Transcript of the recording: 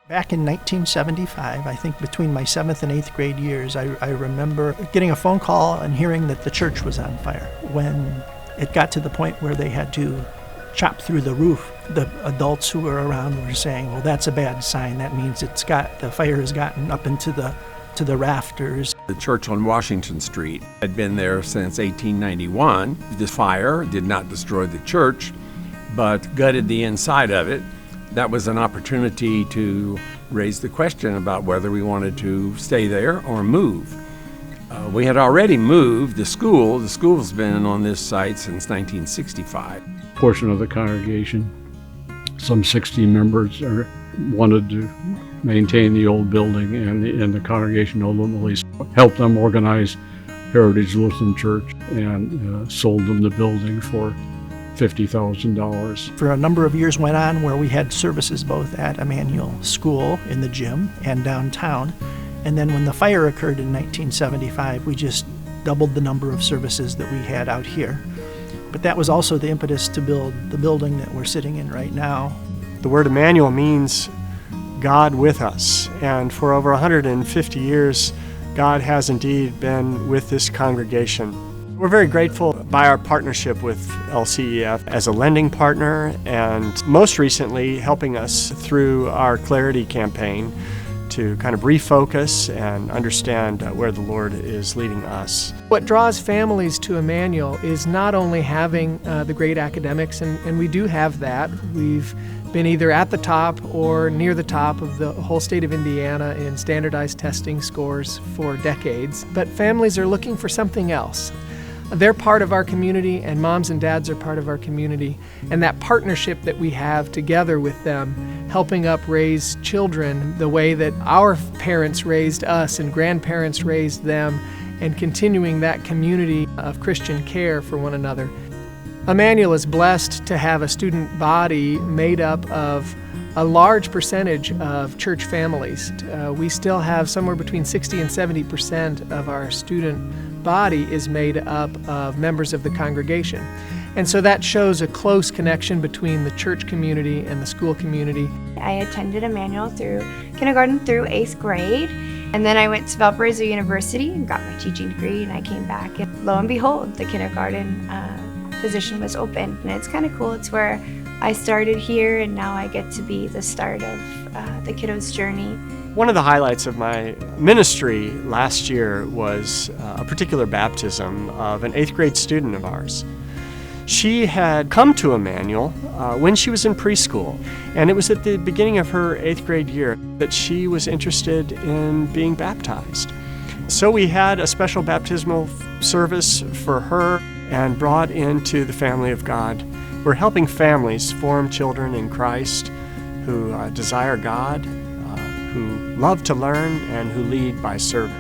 Back in 1975, I think between my 7th and 8th grade years, I remember getting a phone call and hearing that the church was on fire. When it got to the point where they had to chop through the roof, the adults who were around were saying, well, that's a bad sign. That means the fire has gotten up into the rafters. The church on Washington Street had been there since 1891. The fire did not destroy the church, but gutted the inside of it. That was an opportunity to raise the question about whether we wanted to stay there or move. We had already moved the school. The school's been on this site since 1965. Portion of the congregation, some 60 members, wanted to maintain the old building, and the congregation ultimately helped them organize Heritage Lutheran Church and sold them the building for $50,000. For a number of years went on where we had services both at Immanuel School in the gym and downtown. And then when the fire occurred in 1975, we just doubled the number of services that we had out here. But that was also the impetus to build the building that we're sitting in right now. The word Immanuel means God with us. And for over 150 years, God has indeed been with this congregation. We're very grateful by our partnership with LCEF as a lending partner, and most recently helping us through our Clarity campaign to kind of refocus and understand where the Lord is leading us. What draws families to Immanuel is not only having the great academics, and we do have that. We've been either at the top or near the top of the whole state of Indiana in standardized testing scores for decades, but families are looking for something else. They're part of our community, and moms and dads are part of our community, and that partnership that we have together with them, helping up raise children the way that our parents raised us and grandparents raised them, and continuing that community of Christian care for one another. Immanuel is blessed to have a student body made up of a large percentage of church families. We still have somewhere between 60 and 70% of our student body is made up of members of the congregation. And so that shows a close connection between the church community and the school community. I attended Immanuel through kindergarten through 8th grade, and then I went to Valparasio University and got my teaching degree, and I came back, and lo and behold, the kindergarten position was open. And it's kind of cool. It's where I started here, and now I get to be the start of the kiddos' journey. One of the highlights of my ministry last year was a particular baptism of an 8th grade student of ours. She had come to Immanuel when she was in preschool, and it was at the beginning of her 8th grade year that she was interested in being baptized. So we had a special baptismal service for her and brought into the family of God. We're helping families form children in Christ who desire God, who love to learn, and who lead by serving.